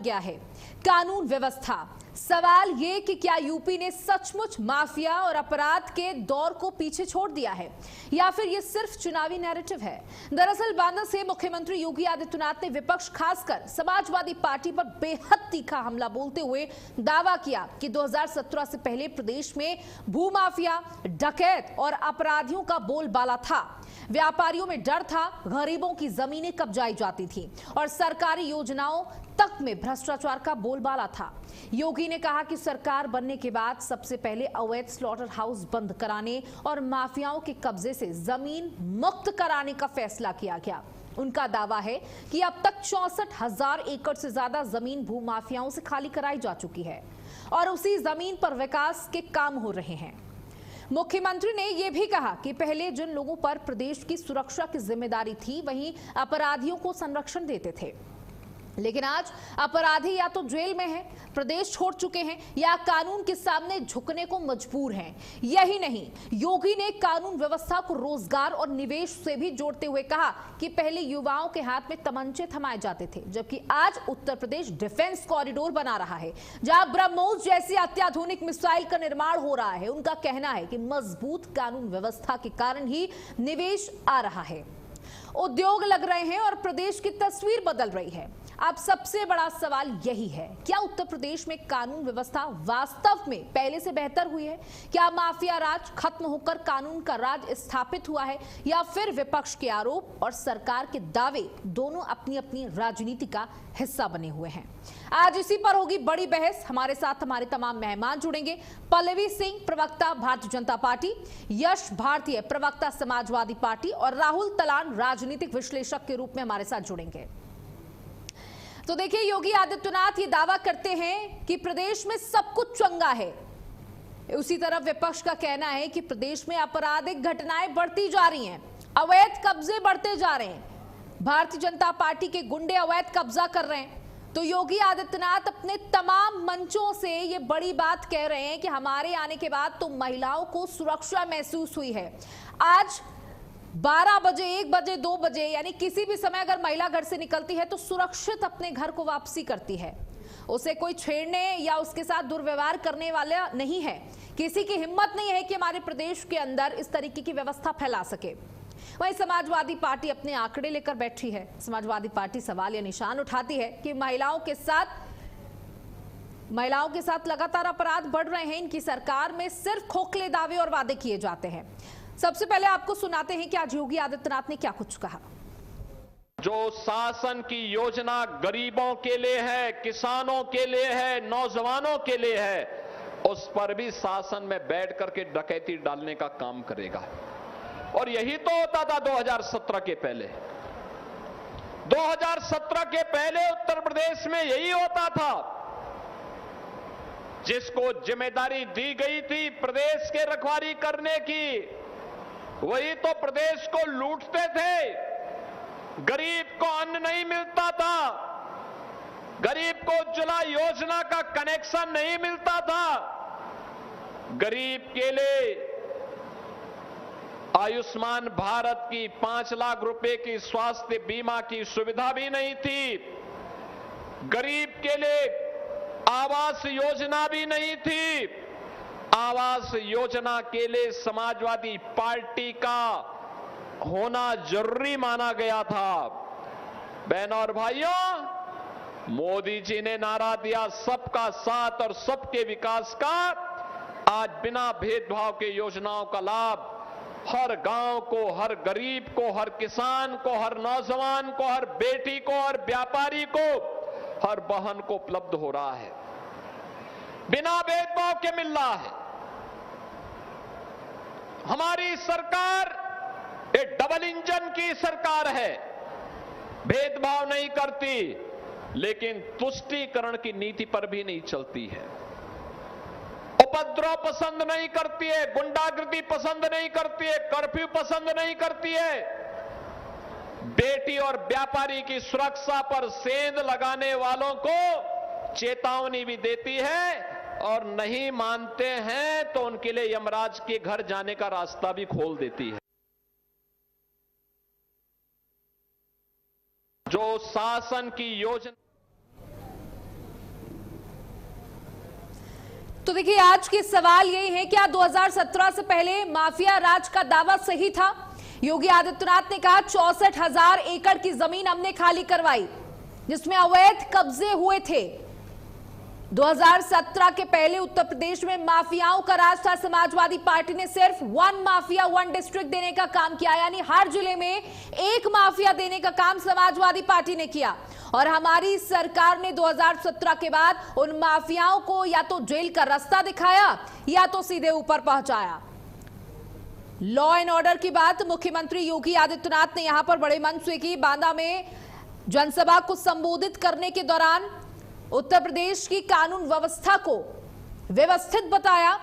गया है कानून व्यवस्था। सवाल ये कि क्या यूपी ने सचमुच माफिया और अपराध के दौर को पीछे छोड़ दिया है या फिर ये सिर्फ चुनावी नैरेटिव है। दरअसल बांदा से मुख्यमंत्री योगी आदित्यनाथ ने विपक्ष खासकर समाजवादी पार्टी पर बेहद तीखा हमला बोलते हुए दावा किया कि 2017 से पहले प्रदेश में भूमाफिया, डकैत और अपराधियों का बोलबाला था। व्यापारियों में डर था, गरीबों की जमीनें कब्जाई जाती थी और सरकारी योजनाओं तक में भ्रष्टाचार का बोलबाला था। योगी ने कहा कि सरकार बनने के बाद सबसे पहले अवैध स्लॉटर हाउस बंद कराने और माफियाओं के कब्जे से जमीन मुक्त कराने का फैसला किया गया। उनका दावा है कि अब तक 64,000 एकड़ से ज्यादा जमीन भूमाफियाओं से खाली कराई जा चुकी है और उसी जमीन पर विकास के काम हो रहे हैं। मुख्यमंत्री ने यह भी कहा कि पहले जिन लोगों पर प्रदेश की सुरक्षा की जिम्मेदारी थी वहीं अपराधियों को संरक्षण देते थे, लेकिन आज अपराधी या तो जेल में हैं, प्रदेश छोड़ चुके हैं या कानून के सामने झुकने को मजबूर हैं। यही नहीं, योगी ने कानून व्यवस्था को रोजगार और निवेश से भी जोड़ते हुए कहा कि पहले युवाओं के हाथ में तमंचे थमाए जाते थे, जबकि आज उत्तर प्रदेश डिफेंस कॉरिडोर बना रहा है जहां ब्रह्मोस जैसी अत्याधुनिक मिसाइल का निर्माण हो रहा है। उनका कहना है कि मजबूत कानून व्यवस्था के कारण ही निवेश आ रहा है, उद्योग लग रहे हैं और प्रदेश की तस्वीर बदल रही है। अब सबसे बड़ा सवाल यही है, क्या उत्तर प्रदेश में कानून व्यवस्था वास्तव में पहले से बेहतर हुई है? क्या माफिया राज खत्म होकर कानून का राज स्थापित हुआ है या फिर विपक्ष के आरोप और सरकार के दावे दोनों अपनी अपनी राजनीति का हिस्सा बने हुए हैं? आज इसी पर होगी बड़ी बहस। हमारे साथ हमारे तमाम मेहमान जुड़ेंगे। पल्लवी सिंह, प्रवक्ता भारतीय जनता पार्टी, यश भारतीय, प्रवक्ता समाजवादी पार्टी और राहुल तलान, राजनीतिक विश्लेषक के रूप में हमारे साथ जुड़ेंगे। तो देखिए, योगी आदित्यनाथ ये दावा करते हैं कि प्रदेश में सब कुछ चंगा है। उसी तरफ विपक्ष का कहना है कि प्रदेश में आपराधिक घटनाएं बढ़ती जा रही हैं, अवैध कब्जे बढ़ते जा रहे हैं, भारतीय जनता पार्टी के गुंडे अवैध कब्जा कर रहे हैं। तो योगी आदित्यनाथ अपने तमाम मंचों से ये बड़ी बात कह रहे हैं कि हमारे आने के बाद तो महिलाओं को सुरक्षा महसूस हुई है। आज 12 बजे, 1 बजे, 2 बजे यानी किसी भी समय अगर महिला घर से निकलती है तो सुरक्षित अपने घर को वापसी करती है। उसे कोई छेड़ने या उसके साथ दुर्व्यवहार करने वाला नहीं है। किसी की हिम्मत नहीं है कि हमारे प्रदेश के अंदर इस तरीके की व्यवस्था फैला सके। वहीं समाजवादी पार्टी अपने आंकड़े लेकर बैठी है। समाजवादी पार्टी सवाल या निशान उठाती है कि महिलाओं के साथ लगातार अपराध बढ़ रहे हैं। इनकी सरकार में सिर्फ खोखले दावे और वादे किए जाते हैं। सबसे पहले आपको सुनाते हैं कि आज योगी आदित्यनाथ ने क्या कुछ कहा। जो शासन की योजना गरीबों के लिए है, किसानों के लिए है, नौजवानों के लिए है, उस पर भी शासन में बैठ करके डकैती डालने का काम करेगा। और यही तो होता था 2017 के पहले। 2017 के पहले उत्तर प्रदेश में यही होता था। जिसको जिम्मेदारी दी गई थी प्रदेश के रखवाली करने की, वही तो प्रदेश को लूटते थे। गरीब को अन्न नहीं मिलता था, गरीब को उज्ज्वला योजना का कनेक्शन नहीं मिलता था, गरीब के लिए आयुष्मान भारत की 5 लाख रुपए की स्वास्थ्य बीमा की सुविधा भी नहीं थी, गरीब के लिए आवास योजना भी नहीं थी। आवास योजना के लिए समाजवादी पार्टी का होना जरूरी माना गया था। बहनों और भाइयों, मोदी जी ने नारा दिया सबका साथ और सबके विकास का। आज बिना भेदभाव के योजनाओं का लाभ हर गांव को, हर गरीब को, हर किसान को, हर नौजवान को, हर बेटी को, हर व्यापारी को, हर बहन को उपलब्ध हो रहा है, बिना भेदभाव के मिल रहा है। हमारी सरकार एक डबल इंजन की सरकार है, भेदभाव नहीं करती, लेकिन तुष्टीकरण की नीति पर भी नहीं चलती है, उपद्रव पसंद नहीं करती है, गुंडागर्दी पसंद नहीं करती है, कर्फ्यू पसंद नहीं करती है। बेटी और व्यापारी की सुरक्षा पर सेंध लगाने वालों को चेतावनी भी देती है और नहीं मानते हैं तो उनके लिए यमराज के घर जाने का रास्ता भी खोल देती है। जो शासन की योजना तो देखिए, आज के सवाल यही है, क्या 2017 से पहले माफिया राज का दावा सही था? योगी आदित्यनाथ ने कहा 64,000 एकड़ की जमीन हमने खाली करवाई जिसमें अवैध कब्जे हुए थे। 2017 के पहले उत्तर प्रदेश में माफियाओं का राज था। समाजवादी पार्टी ने सिर्फ 1 माफिया 1 डिस्ट्रिक्ट देने का काम किया, यानी हर जिले में एक माफिया देने का काम समाजवादी पार्टी ने किया। और हमारी सरकार ने 2017 के बाद उन माफियाओं को या तो जेल का रास्ता दिखाया या तो सीधे ऊपर पहुंचाया। लॉ एंड ऑर्डर की बात मुख्यमंत्री योगी आदित्यनाथ ने यहां पर बड़े मंच से की। बांदा में जनसभा को संबोधित करने के दौरान उत्तर प्रदेश की कानून व्यवस्था को व्यवस्थित बताया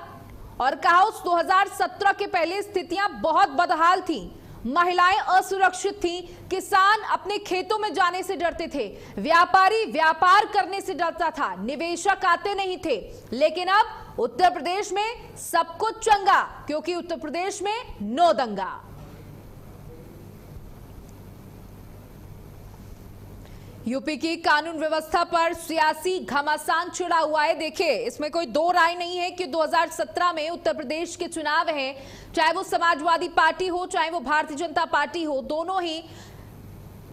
और कहा उस 2017 के पहले स्थितियां बहुत बदहाल थी, महिलाएं असुरक्षित थीं, किसान अपने खेतों में जाने से डरते थे, व्यापारी व्यापार करने से डरता था, निवेशक आते नहीं थे। लेकिन अब उत्तर प्रदेश में सब कुछ चंगा, क्योंकि उत्तर प्रदेश में नो दंगा। यूपी की कानून व्यवस्था पर सियासी घमासान छिड़ा हुआ है। देखिए, इसमें कोई दो राय नहीं है कि 2017 में उत्तर प्रदेश के चुनाव हैं, चाहे वो समाजवादी पार्टी हो चाहे वो भारतीय जनता पार्टी हो, दोनों ही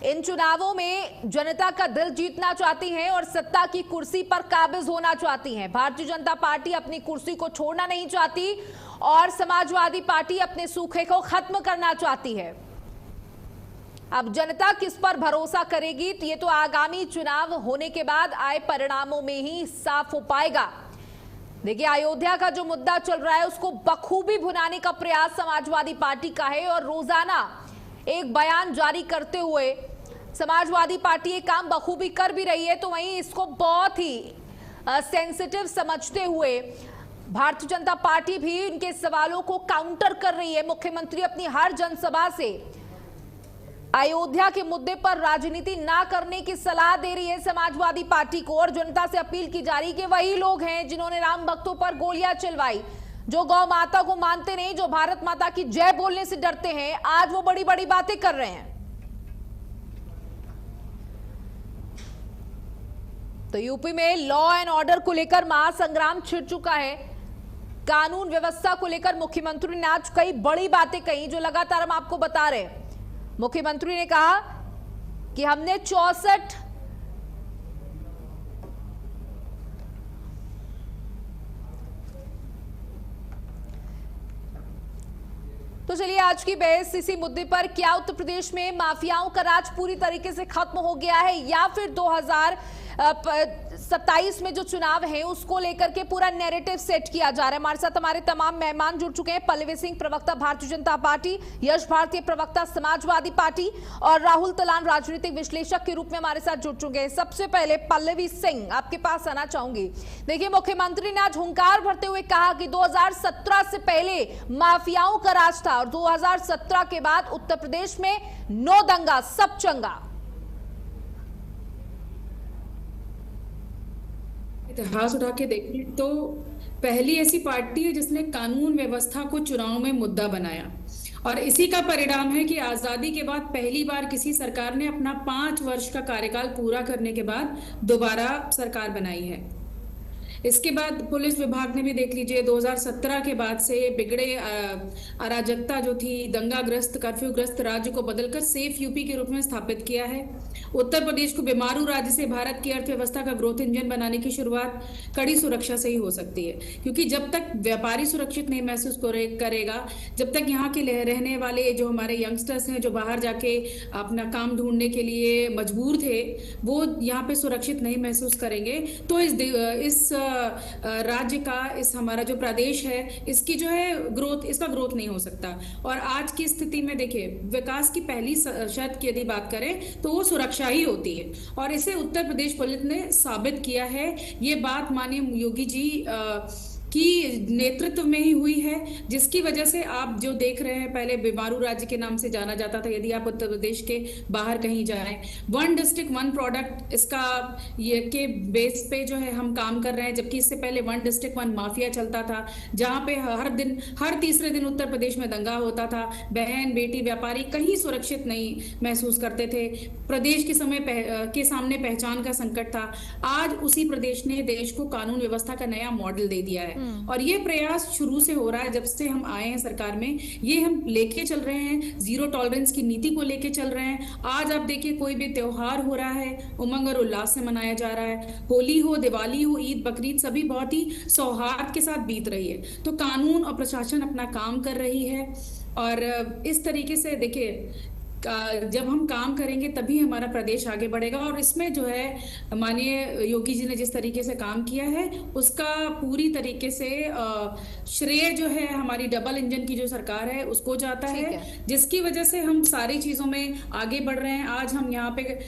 इन चुनावों में जनता का दिल जीतना चाहती हैं और सत्ता की कुर्सी पर काबिज होना चाहती हैं। भारतीय जनता पार्टी अपनी कुर्सी को छोड़ना नहीं चाहती और समाजवादी पार्टी अपने सूखे को खत्म करना चाहती है। अब जनता किस पर भरोसा करेगी, तो ये तो आगामी चुनाव होने के बाद आए परिणामों में ही साफ हो पाएगा। देखिए, अयोध्या का जो मुद्दा चल रहा है उसको बखूबी भुनाने का प्रयास समाजवादी पार्टी का है और रोजाना एक बयान जारी करते हुए समाजवादी पार्टी ये काम बखूबी कर भी रही है। तो वहीं इसको बहुत ही सेंसिटिव समझते हुए भारतीय जनता पार्टी भी इनके सवालों को काउंटर कर रही है। मुख्यमंत्री अपनी हर जनसभा से अयोध्या के मुद्दे पर राजनीति ना करने की सलाह दे रही है समाजवादी पार्टी को और जनता से अपील की जा रही कि वही लोग हैं जिन्होंने राम भक्तों पर गोलियां चलवाई, जो गौ माता को मानते नहीं, जो भारत माता की जय बोलने से डरते हैं, आज वो बड़ी बड़ी बातें कर रहे हैं। तो यूपी में लॉ एंड ऑर्डर को लेकर महासंग्राम छिड़ चुका है। कानून व्यवस्था को लेकर मुख्यमंत्री ने आज कई बड़ी बातें कही जो लगातार हम आपको बता रहे हैं। मुख्यमंत्री ने कहा कि हमने 64 तो चलिए, आज की बहस इसी मुद्दे पर, क्या उत्तर प्रदेश में माफियाओं का राज पूरी तरीके से खत्म हो गया है या फिर 2027 में जो चुनाव है उसको लेकर के पूरा नैरेटिव सेट किया जा रहा है। हमारे साथ हमारे तमाम मेहमान जुड़ चुके हैं। पल्लवी सिंह, प्रवक्ता भारतीय जनता पार्टी, यश भारतीय, प्रवक्ता समाजवादी पार्टी और राहुल तलान, राजनीतिक विश्लेषक के रूप में हमारे साथ जुड़ चुके हैं। सबसे पहले पल्लवी सिंह, आपके पास आना चाहूंगी। देखिए, मुख्यमंत्री ने आज हुंकार भरते हुए कहा कि 2017 से पहले माफियाओं का राज था और 2017 के बाद उत्तर प्रदेश में नो दंगा, सब चंगा। इतिहास उठा के देखें तो पहली ऐसी पार्टी है जिसने कानून व्यवस्था को चुनाव में मुद्दा बनाया और इसी का परिणाम है कि आजादी के बाद पहली बार किसी सरकार ने अपना 5 वर्ष का कार्यकाल पूरा करने के बाद दोबारा सरकार बनाई है। इसके बाद पुलिस विभाग ने भी देख लीजिए 2017 के बाद से बिगड़े अराजकता जो थी, दंगाग्रस्त कर्फ्यूग्रस्त राज्य को बदलकर सेफ यूपी के रूप में स्थापित किया है। उत्तर प्रदेश को बीमारू राज्य से भारत की अर्थव्यवस्था का ग्रोथ इंजन बनाने की शुरुआत कड़ी सुरक्षा से ही हो सकती है, क्योंकि जब तक व्यापारी सुरक्षित नहीं महसूस करेगा, जब तक यहाँ के रहने वाले जो हमारे यंगस्टर्स हैं जो बाहर जाके अपना काम ढूंढने के लिए मजबूर थे, वो यहाँ पे सुरक्षित नहीं महसूस करेंगे, तो इस राज्य का, इस हमारा जो प्रदेश है, इसकी जो है ग्रोथ, इसका ग्रोथ नहीं हो सकता। और आज की स्थिति में देखिए, विकास की पहली शर्त की यदि बात करें तो वो सुरक्षा ही होती है और इसे उत्तर प्रदेश पुलिस ने साबित किया है। ये बात माननीय योगी जी की नेतृत्व में ही हुई है, जिसकी वजह से आप जो देख रहे हैं, पहले बीमारू राज्य के नाम से जाना जाता था। यदि आप उत्तर प्रदेश के बाहर कहीं जाएं, 1 डिस्ट्रिक्ट 1 प्रोडक्ट, इसका ये के बेस पे जो है हम काम कर रहे हैं, जबकि इससे पहले 1 डिस्ट्रिक्ट 1 माफिया चलता था, जहां पे हर तीसरे दिन उत्तर प्रदेश में दंगा होता था। बहन बेटी व्यापारी कहीं सुरक्षित नहीं महसूस करते थे। प्रदेश के सामने पहचान का संकट था। आज उसी प्रदेश ने देश को कानून व्यवस्था का नया मॉडल दे दिया है। और ये प्रयास शुरू से हो रहा है, जब से हम आए हैं सरकार में, ये हम लेके चल रहे हैं, जीरो टॉलरेंस की नीति को लेके चल रहे हैं। आज आप देखिए कोई भी त्योहार हो रहा है, उमंग और उल्लास से मनाया जा रहा है, होली हो, दिवाली हो, ईद, बकरीद, सभी बहुत ही सौहार्द के साथ बीत रही है। तो कानून और प्रशासन अपना काम कर रही है, और इस तरीके से देखिए जब हम काम करेंगे तभी हमारा प्रदेश आगे बढ़ेगा। और इसमें जो है माननीय योगी जी ने जिस तरीके से काम किया है, उसका पूरी तरीके से श्रेय जो है हमारी डबल इंजन की जो सरकार है उसको जाता है, जिसकी वजह से हम सारी चीजों में आगे बढ़ रहे हैं। आज हम यहाँ पे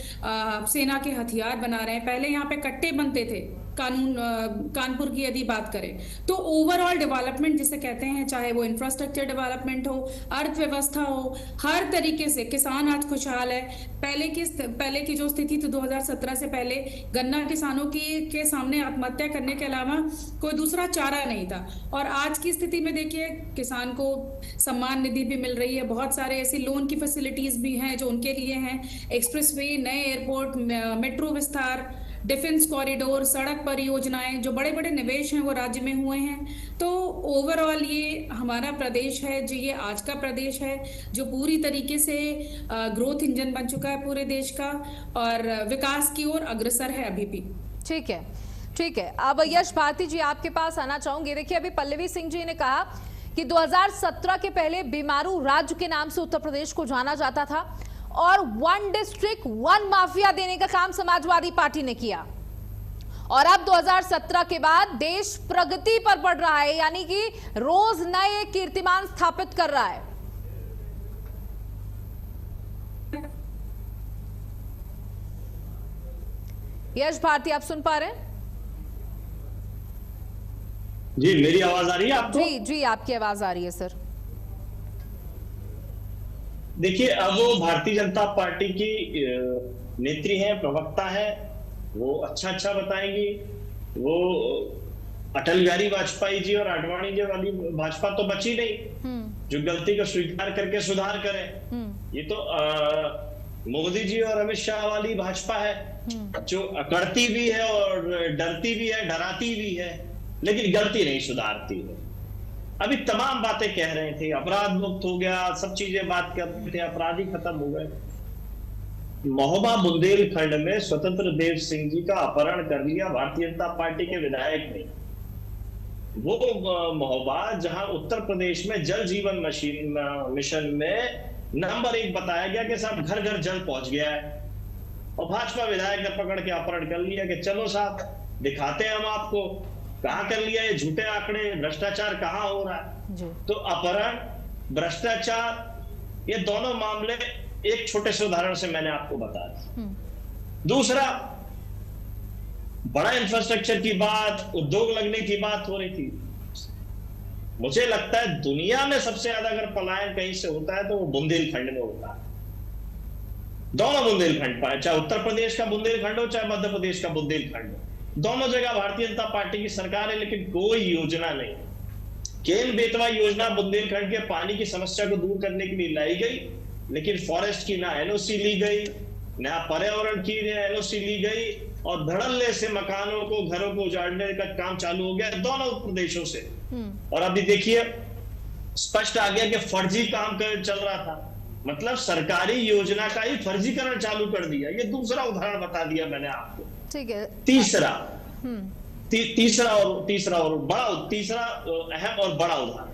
सेना के हथियार बना रहे हैं, पहले यहाँ पे कट्टे बनते थे। कानपुर की यदि बात करें तो ओवरऑल डेवलपमेंट जिसे कहते हैं, चाहे वो इंफ्रास्ट्रक्चर डेवलपमेंट हो, अर्थव्यवस्था हो, हर तरीके से किसान आज खुशहाल है। पहले की जो स्थिति थी 2017 से पहले, गन्ना किसानों के सामने आत्महत्या करने के अलावा कोई दूसरा चारा नहीं था, और आज की स्थिति में देखिए किसान को सम्मान निधि भी मिल रही है, बहुत सारे ऐसी लोन की फैसिलिटीज भी हैं जो उनके लिए हैं, एक्सप्रेसवे, नए एयरपोर्ट, मेट्रो विस्तार, डिफेंस कॉरिडोर, सड़क परियोजनाएं, जो बड़े बड़े निवेश हैं वो राज्य में हुए हैं। तो ओवरऑल ये हमारा प्रदेश है, जो ये आज का प्रदेश है जो पूरी तरीके से ग्रोथ इंजन बन चुका है पूरे देश का, और विकास की ओर अग्रसर है अभी भी। ठीक है, ठीक है। अब यश भारती जी आपके पास आना चाहूंगी। देखिए अभी पल्लवी सिंह जी ने कहा कि 2017 के पहले बीमारू राज्य के नाम से उत्तर प्रदेश को जाना जाता था, और 1 डिस्ट्रिक्ट 1 माफिया देने का काम समाजवादी पार्टी ने किया, और अब 2017 के बाद देश प्रगति पर बढ़ रहा है, यानी कि रोज नए कीर्तिमान स्थापित कर रहा है। यश भारती आप सुन पा रहे हैं? जी मेरी आवाज आ रही है आपको? जी जी आपकी आवाज आ रही है सर। देखिए अब वो भारतीय जनता पार्टी की नेत्री है, प्रवक्ता है, वो अच्छा बताएंगी। वो अटल बिहारी वाजपेयी जी और आडवाणी जी वाली भाजपा तो बची नहीं जो गलती को स्वीकार करके सुधार करे। ये तो मोदी जी और अमित शाह वाली भाजपा है जो अकड़ती भी है और डरती भी है, डराती भी है, लेकिन गलती नहीं सुधारती है। अभी तमाम बातें कह रहे थे, अपराध मुक्त हो गया, सब चीजें बात कर रहे थे, अपराधी खत्म हो गए। महोबा बुंदेलखंड में स्वतंत्र देव सिंह जी का अपहरण कर लिया भारतीय जनता पार्टी के विधायक ने। वो महोबा जहां उत्तर प्रदेश में जल जीवन मिशन में नंबर 1 बताया गया कि साहब घर घर जल पहुंच गया है, और भाजपा विधायक ने पकड़ के अपहरण कर लिया कि चलो साहब दिखाते हैं हम आपको कहां कर लिया, ये झूठे आंकड़े, भ्रष्टाचार कहां हो रहा है। तो अपहरण, भ्रष्टाचार, ये दोनों मामले एक छोटे से उदाहरण से मैंने आपको बताया। दूसरा, बड़ा इंफ्रास्ट्रक्चर की बात, उद्योग लगने की बात हो रही थी। मुझे लगता है दुनिया में सबसे ज्यादा अगर पलायन कहीं से होता है तो वो बुंदेलखंड में होता है। दोनों बुंदेलखंड पाए, चाहे उत्तर प्रदेश का बुंदेलखंड हो चाहे मध्य प्रदेश का बुंदेलखंड हो, दोनों जगह भारतीय जनता पार्टी की सरकार है, लेकिन कोई योजना नहीं। केन बेतवा योजना बुंदेलखंड के पानी की समस्या को दूर करने के लिए लाई गई, लेकिन फॉरेस्ट की ना एनओसी ली गई, ना पर्यावरण की एनओसी ली गई, और धड़ल्ले से मकानों को, घरों को उजाड़ने का काम चालू हो गया दोनों प्रदेशों से। और अभी देखिए स्पष्ट आ गया कि फर्जी काम चल रहा था, मतलब सरकारी योजना का ही फर्जीकरण चालू कर दिया। ये दूसरा उदाहरण बता दिया मैंने आपको। ठीक है। तीसरा अहम और बड़ा उदाहरण,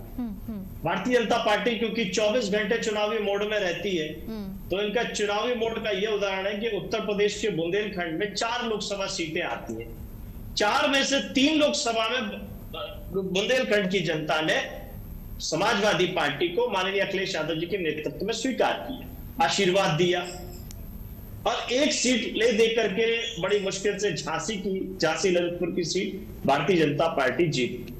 भारतीय जनता पार्टी क्योंकि 24 घंटे चुनावी मोड में रहती है, तो इनका चुनावी मोड का यह उदाहरण है कि उत्तर प्रदेश के बुंदेलखंड में 4 लोकसभा सीटें आती हैं। 4 में से 3 लोकसभा में बुंदेलखंड की जनता ने समाजवादी पार्टी को माननीय अखिलेश यादव जी के नेतृत्व में स्वीकार किया, आशीर्वाद दिया, और 1 सीट ले दे करके बड़ी मुश्किल से झांसी ललितपुर की सीट भारतीय जनता पार्टी जीती।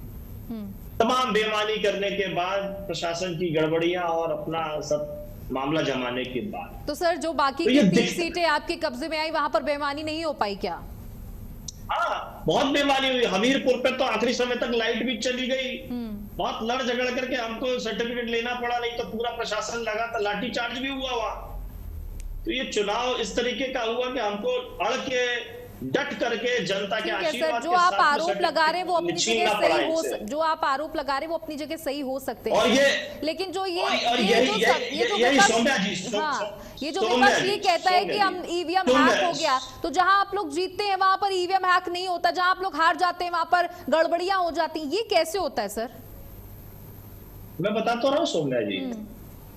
तमाम बेईमानी करने के बाद, प्रशासन की गड़बड़ियां और अपना सब मामला जमाने के बाद, तो सर जो बाकी की 3 सीटें आपके कब्जे में आई वहां पर बेईमानी नहीं हो पाई क्या? हाँ, बहुत बेईमानी हुई। हमीरपुर पे तो आखिरी समय तक लाइट भी चली गई, बहुत लड़ झगड़ करके हमको सर्टिफिकेट लेना पड़ा, नहीं तो पूरा प्रशासन लगा था, लाठीचार्ज भी हुआ वहां। तो ये चुनाव इस तरीके का हुआ कि हमको अड़ के डट करके जनता के ठीक है सर, आशीर्वाद जो के आप साथ आरोप मुझे लगा रहे हैं वो अपनी छीनना जगह पड़ा सही हो इनसे। जो आप आरोप लगा रहे हैं वो अपनी जगह सही हो सकते हैं, और ये लेकिन जो ये और ये यही जो यही ये जो यही विपक्ष- सौम्या जी हाँ, ये जो सौम्या विपक्ष जी, ये कहता है कि सौम्या हम जी, ईवीएम सौम्या हैक हो गया, तो जहां आप लोग जीतते हैं वहां पर ईवीएम हैक नहीं होता, जहां आप लोग हार जाते हैं वहां पर गड़बड़ियां हो जाती हैं, ये कैसे होता है सर? मैं बता तो रहा हूँ सौम्या जी,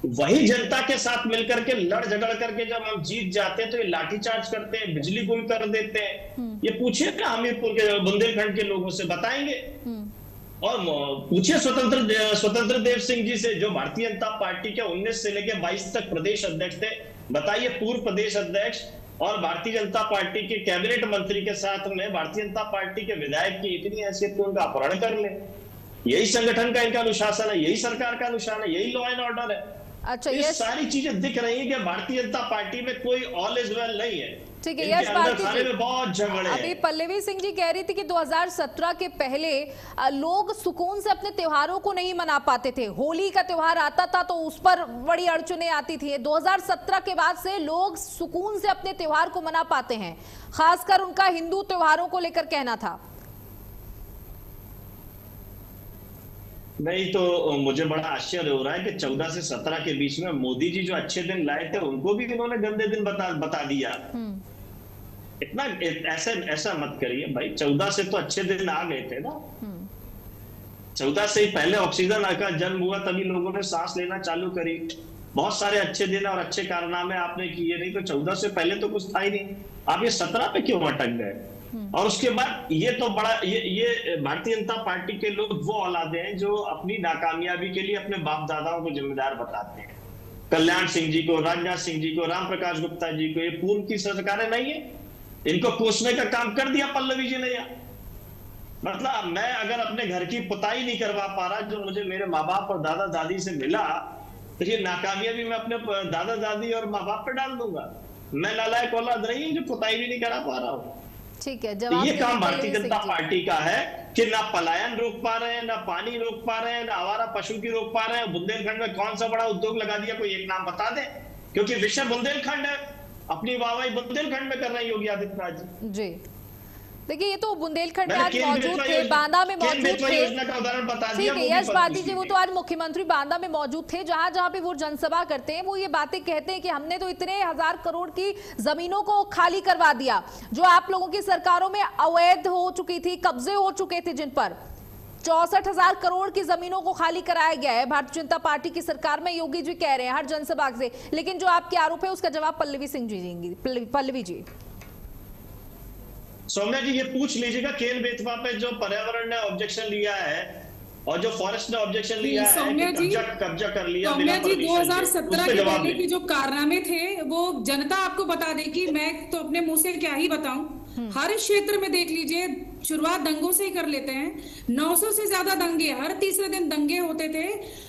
वही जनता के साथ मिलकर के लड़ झगड़ करके जब हम जीत जाते हैं तो ये लाठीचार्ज करते हैं, बिजली गुल कर देते हैं। ये पूछिए ना हमीरपुर के बुंदेलखंड के लोगों से, बताएंगे। और पूछिए स्वतंत्र देव सिंह जी से, जो भारतीय जनता पार्टी के 19 से लेकर 22 तक प्रदेश अध्यक्ष थे। बताइए, पूर्व प्रदेश अध्यक्ष और भारतीय जनता पार्टी के कैबिनेट मंत्री के साथ में भारतीय जनता पार्टी के विधायक की इतनी हैसियत को उनका अपहरण कर ले। यही संगठन का इनका अनुशासन है, यही सरकार का अनुशासन है, यही लॉ एंड ऑर्डर है। अच्छा, ये ये सारी चीजें दिख रही हैं कि भारतीय जनता पार्टी में कोई ऑल इज वेल नहीं है। ठीक है, इनके यश अंदर भारती खाने जी, में बहुत झगड़े अभी हैं। पल्लवी सिंह जी कह रही थी कि 2017 के पहले लोग सुकून से अपने त्योहारों को नहीं मना पाते थे, होली का त्योहार आता था तो उस पर बड़ी अड़चने आती थी। 2017 के बाद से लोग सुकून से अपने त्योहार को मना पाते हैं, खासकर उनका हिंदू त्योहारों को लेकर कहना था। नहीं तो मुझे बड़ा आश्चर्य हो रहा है कि 14 से 17 के बीच में मोदी जी जो अच्छे दिन लाए थे उनको भी इन्होंने गंदे दिन बता दिया। इतना ऐसा मत करिए भाई, 14 से तो अच्छे दिन आ गए थे ना। 14 से ही पहले ऑक्सीजन का जन्म हुआ, तभी लोगों ने सांस लेना चालू करी। बहुत सारे अच्छे दिन और अच्छे कारनामे आपने किए, नहीं तो 14 से पहले तो कुछ था ही नहीं। आप ये 17 पे क्यों अटक गए? और उसके बाद ये तो बड़ा ये भारतीय जनता पार्टी के लोग वो औलादे हैं जो अपनी नाकामयाबी के लिए अपने बाप दादाओं को जिम्मेदार बताते हैं। कल्याण सिंह जी को, राजनाथ सिंह जी को, राम प्रकाश गुप्ता जी को, ये पूर्व की सरकारें नहीं है, इनको कोसने का काम कर दिया पल्लवी जी ने। मतलब मैं अगर अपने घर की पुताई नहीं करवा पा रहा जो मुझे मेरे माँ बाप और दादा दादी से मिला, तो ये नाकामयाबी मैं अपने दादा दादी और माँ बाप पे डाल दूंगा। मैं नालायक औलाद नहीं जो पुताई भी नहीं करा पा रहा हूँ। ठीक है, तो ये काम भारतीय जनता पार्टी का है कि ना पलायन रोक पा रहे हैं, ना पानी रोक पा रहे हैं, ना आवारा पशु की रोक पा रहे हैं। बुंदेलखंड में कौन सा बड़ा उद्योग लगा दिया, कोई एक नाम बता दे, क्योंकि विषय बुंदेलखंड है। अपनी वाहवाही बुंदेलखंड में कर रहे हैं योगी आदित्यनाथ जी। देखिए, ये तो बुंदेलखंड में आज मौजूद थे, बांदा में मौजूद थे। योजना का उदाहरण बता दिया। ठीक है, यश भारती जी, वो तो आज मुख्यमंत्री बांदा में मौजूद थे, जहां जहां पे वो जनसभा करते हैं वो ये बातें कहते हैं कि हमने तो इतने 1000 करोड़ की जमीनों को खाली करवा दिया जो आप लोगों की सरकारों में अवैध हो चुकी थी, कब्जे हो चुके थे, जिन पर 64,000 करोड़ की जमीनों को खाली कराया गया है भारतीय जनता पार्टी की सरकार में। योगी जी कह रहे हैं हर जनसभा से, लेकिन जो आपके आरोप है उसका जवाब पल्लवी सिंह जी देंगी। पल्लवी जी। सौम्या जी, ये पूछ लीजिएगा केन बेतवा पे जो पर्यावरण ने ऑब्जेक्शन लिया है और जो फॉरेस्ट ने ऑब्जेक्शन लिया है कि कब्जा कर लिया। सौम्या जी, 2017 के पहले की जो कारनामे थे वो जनता आपको बता देगी, मैं तो अपने मुंह से क्या ही बताऊं। हर क्षेत्र में देख लीजिए, शुरुआत दंगों से ही कर लेते हैं। 900 से ज्यादा दंगे, हर तीसरे दिन दंगे होते थे,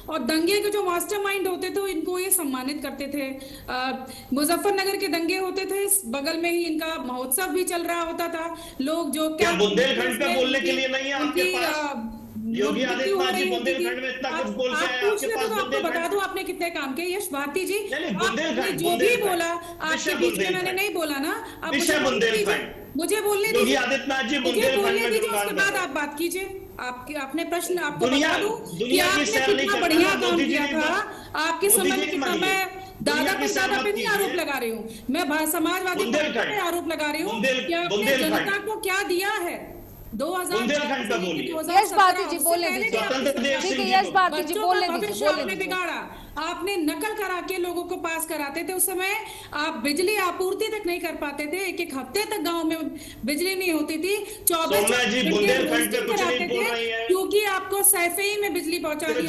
और दंगे के जो मास्टरमाइंड होते थे इनको ये सम्मानित करते थे। मुजफ्फरनगर के दंगे होते थे, बगल में ही इनका महोत्सव भी चल रहा होता था। लोग जो क्या बुंदेलखंड पे बोलने के लिए नहीं है आपके पास? योगी आदित्यनाथ जी बुंदेलखंड में इतना कुछ बोल रहे हैं, आपके पास आपको बता दूं आपने कितने काम किए। यश भारती जी, आपने जो भी बोला आपके बीच में मैंने नहीं बोला ना, आप मुझे बोलने दीजिए। योगी आदित्यनाथ जी बुंदेलखंड में उसके बाद आप बात कीजिए। आपने प्रश्न आपको दुनिया कि आपने कितना बढ़िया काम किया था। आपके समय में मैं दादा पे नहीं आरोप लगा रही हूँ, मैं समाजवादी पार्टी पे आरोप लगा रही हूँ कि आपने जनता को क्या दिया है। 2000 यश भारती जी बोलने दीजिए। ठीक है, यश भारती जी बोलने दीजिए। बिगाड़ा, आपने नकल करा के लोगों को पास कराते थे। उस समय आप बिजली आपूर्ति तक नहीं कर पाते थे, एक हफ्ते तक गांव में बिजली नहीं होती थी। 24 क्योंकि आपको सैफई में बिजली पहुंचानी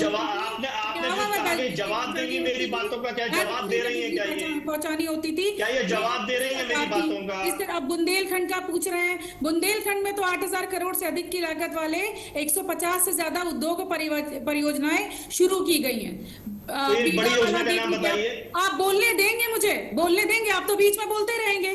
जवाब देंगी मेरी बातों का? क्या जवाब दे रही है? क्या ये पहुंचानी होती थी? क्या ये जवाब दे रही है मेरी बातों का? इस तरह अब बुंदेलखंड का पूछ रहे हैं। बुंदेलखंड में तो 8000 करोड़ से अधिक की लागत वाले 150 से ज्यादा उद्योग परियोजनाएं शुरू की गई हैं। बड़ी योजना का नाम बताइए। आप बोलने देंगे? मुझे बोलने देंगे? आप तो बीच में बोलते रहेंगे।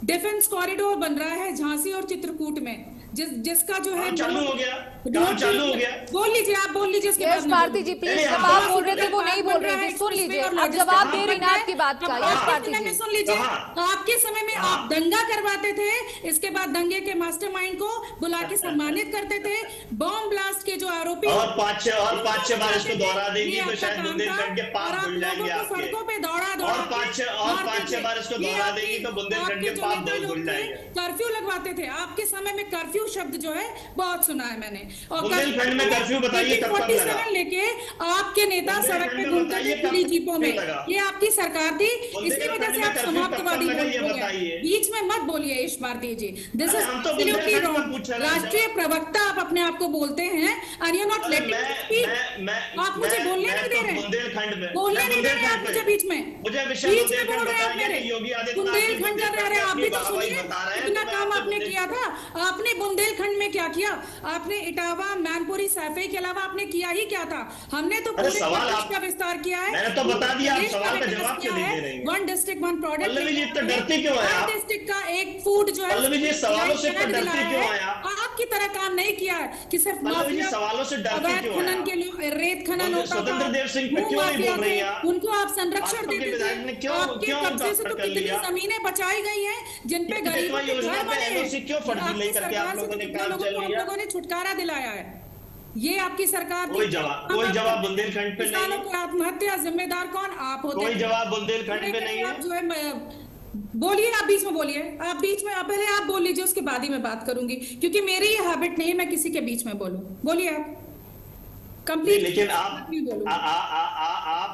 डिफेंस कॉरिडोर बन रहा है झांसी और चित्रकूट में, जिसका जो है चालू हो गया, काम चालू हो गया। बोल लीजिए, आप बोल लीजिए उसके यश भारती जी प्लीज, जब आप बोल रहे थे वो नहीं बोल रहे थे, सुन लीजिए, अब जवाब दे रही ना आपकी बात का। यश भारती जी सुन लीजिए, आपके समय में आप दंगा करवाते थे, इसके बाद दंगे के मास्टरमाइंड को बुला के सम्मानित करते थे, बॉम्ब ब्लास्ट के जो आरोपी और पांच छह बार इसको दोहरा देंगी तो शायद बुंदेलखंड के पाप धुल जाएंगे आपके। सड़कों पे दौड़ा और पांच छह बार इसको दोहरा देंगी तो बुंदेलखंड के पाप धुल जाएंगे। कर्फ्यू लगवाते थे, आपके समय में कर्फ्यू शब्द जो है बहुत सुना है मैंने। और बुंदेलखंड में कर्फ्यू बताइए कब तक लगा? लेके आपके नेता सड़क पे घूमते थे खुली जीपों में, ये आपकी सरकार थी, इसी वजह से आप समाप्तवादी हो गए। बीच में मत बोलिए यश भारती जी, दिस इज राष्ट्रीय प्रवक्ता आप अपने आप को बोलते हैं, and you not letting me speak. आप मुझे बोलने नहीं दे रहे, बोलने नहीं दे रहे आप मुझे बीच में बोल रहे हैं आप मेरे। बुंदेलखंड कर रहे हैं आप भी, तो सुनिए कितना काम आपने किया था। आपने बुंदेलखंड में क्या किया? आपने इटावा, मैनपुरी, सैफई के अलावा आपने किया ही क्या था? हमने तो पूरे प्रदेश का विस्तार किया है। मैंने तो बता दिया, आप सवाल का जवाब क्यों नहीं दे रहे हैं? One district one product. Pallavi ji इतना डरती क्यों है आप? डिस्ट्रिक्ट का एक फूड जो है, पल्लवी जी सवालों से इतना डरती क्यों है आप? आपकी तरह काम नहीं किया है कि सिर्फ पल्लवी जी सवालों से डरती क्यों है? खनन के लिए रेत खनन होता था, स्वतंत्र देव सिंह पे क्यों नहीं बोल रही हैं? उनको आप संरक्षण देते थे। आपके कब्जे से तो कितनी जमीनें बचाई गई हैं जिन पे गरीबों के घर बने हैं। क्यों फर्जी नहीं करके आप लोगों ने काम चल लिया? लोगों ने छुटकारा दिलाया है, ये आपकी सरकार। कोई जवाब बुंदेलखंड पे नहीं। की आत्महत्या जिम्मेदार कौन? आप होते। कोई जवाब बुंदेलखंड पे नहीं है। आप जो है बोलिए, आप बीच में बोलिए, आप बीच में पहले आप बोल लीजिए, उसके बाद ही मैं बात करूंगी, क्योंकि मेरी ये हैबिट नहीं है मैं किसी के बीच में बोलूं। बोलिए आप कंप्लीट। लेकिन आप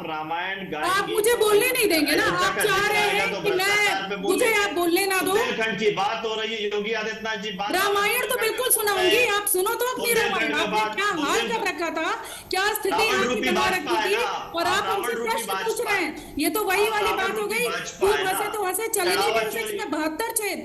रामायण गाएंगे, आप मुझे बोलने नहीं देंगे ना। आप चाह रहे हैं कि मैं मुझे आप बोलने ना दो। बुंदेलखंड की बात हो रही है, योगी आदित्यनाथ जी बात। रामायण तो बिल्कुल सुनाऊंगी, आप सुनो तो अपनी रामायण। आपने क्या हाल कर रखा था, क्या स्थिति आपकी बना रखी थी, और आप हमसे प्रश्न पूछ रहे हैं। ये तो वही वाली बात हो गई, खूब हंसे तो हंसे, चले नहीं गए इसमें 72 छेद।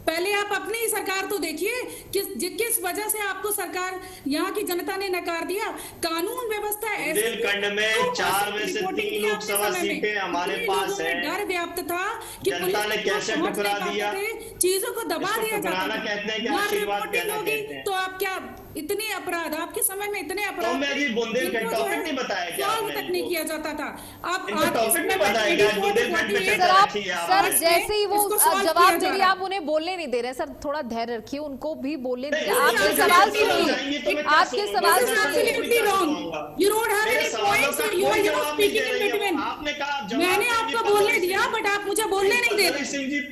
पहले आप अपनी ही सरकार तो देखिए, किस वजह से आपको सरकार, यहाँ की जनता ने नकार दिया। कानून व्यवस्था ऐसे बुंदेलखंड में 4 में से 3 लोकसभा सीटें हमारे पास है। डर व्याप्त था कि जनता ने कैसे ठुकरा दिया, चीजों को दबा दिया जाता था। कहते हैं कि आशीर्वाद कहना कहते हैं। तो आप क्या इतने अपराध आपके समय में इतने अपराध, तो मैं जी बुंदेलखंड टॉपिक नहीं बताया क्या आपने? तक नहीं किया जाता था। आप टॉपिक नहीं बताया बुंदेलखंड में। सर जैसे ही वो जवाब दे रही, आप उन्हें बोलने नहीं दे रहे। सर थोड़ा धैर्य रखिए, उनको भी बोलने दीजिए। आपके सवाल सुनिए, आपके सवाल मैंने आपको बोलने दिया, बट आप मुझे बोलने नहीं दे रहे।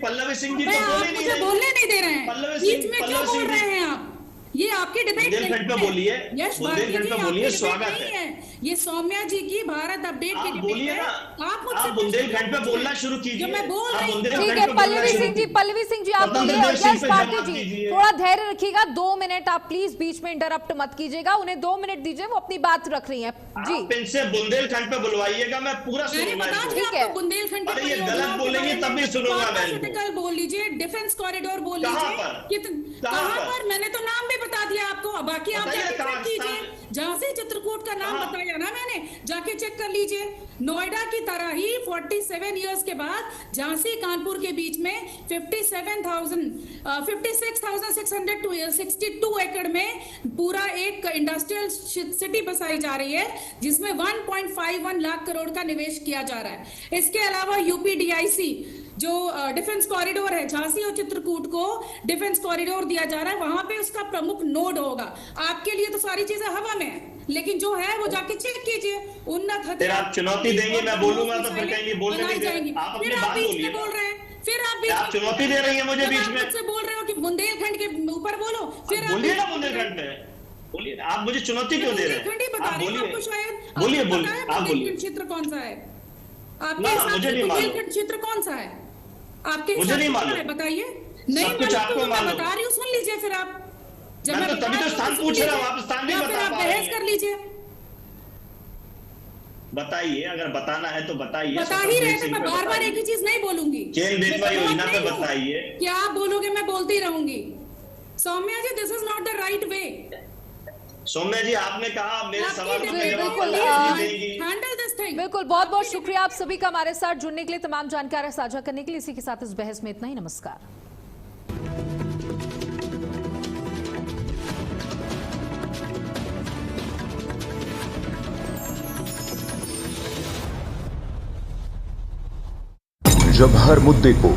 पल्लवी सिंह जी मुझे बोलने नहीं दे रहे हैं, बीच में क्यों बोल रहे हैं आप? ये आपकी डिबेट बुंदेलखंड पे बोलिए, बुंदेलखंड पे बोलिए, स्वागत है। ये सौम्या जी की भारत अपडेट की डिबेट बोलिए है। ना, आप बुंदेलखंड पे बोलना शुरू कीजिए। मैं बोल रही हूं। ठीक है पल्लवी सिंह जी आप बोलिए। यश भारती जी थोड़ा धैर्य रखिएगा, 2 मिनट आप प्लीज बीच में इंटरप्ट मत कीजिएगा, उन्हें 2 मिनट दीजिए, वो अपनी बात रख रही हैं जी। इनसे बुंदेलखंड पे बुलवाइएगा, मैं पूरा सुनूंगा। ठीक है, बुंदेलखंड पे ये गलत बोलेंगे तब भी सुनूंगा मैं। बोल लीजिए, डिफेंस कॉरिडोर बोल लीजिए, कहां पर? मैंने तो नाम भी बता दिया आपको, बाकी आप जाके चेक कीजिए। झांसी चित्रकूट का नाम बताया ना मैंने, जाके चेक कर लीजिए। नोएडा की तरह ही 47 इयर्स के बाद झांसी कानपुर के बीच में 56,662 एकड़ में पूरा एक इंडस्ट्रियल सिटी बसाई जा रही है, जिसमें 1.51 लाख करोड़ का निवेश किया जा रहा है। इसके अलावा यूपीडीआईसी जो डिफेंस कॉरिडोर है, झांसी और चित्रकूट को डिफेंस कॉरिडोर दिया जा रहा है, वहां पे उसका प्रमुख नोड होगा। आपके लिए तो सारी चीजें हवा में है, लेकिन जो है वो जाके चेक कीजिए। उन्नत फिर आप चुनौती देंगे, मैं बोलूंगा तो फिर कहेंगे बोलने नहीं देंगे। आप अपनी बात बोलिए। बोल रहे हैं, फिर आप चुनौती दे रही है मुझे बीच में। मुझसे बोल रहे हो कि बुंदेलखंड के ऊपर बोलो, फिर बोलिए ना बुंदेलखंड में बोलिए। आप मुझे चुनौती क्यों दे रहे हैं? आप बोलिए, बोलिए, आप बोलिए। क्षेत्र कौन सा है आपके हिसाब से? बुंदेलखंड क्षेत्र कौन सा है आपके? मुझे नहीं मालूम, बताइए। नहीं कुछ आपको मालूम, बता रही हूँ, सुन लीजिए फिर आप। जब मैं तभी तो स्थान पूछ रहा हूँ, आप स्थान नहीं बता पा रहे हैं। बहस कर लीजिए, बताइए, अगर बताना है तो बताइए। बता ही रहे थे, मैं बार बार एक ही चीज नहीं बोलूंगी। केन बेतवा योजना पे बताइए। क्या आप बोलोगे? मैं बोलती रहूंगी। Saumya ji, this is not the right way. Saumya ji, आपने कहा मेरे सवाल का बिल्कुल। बहुत बहुत शुक्रिया आप सभी का हमारे साथ जुड़ने के लिए, तमाम जानकारी साझा करने के लिए। इसी के साथ इस बहस में इतना ही। नमस्कार। जब हर मुद्दे को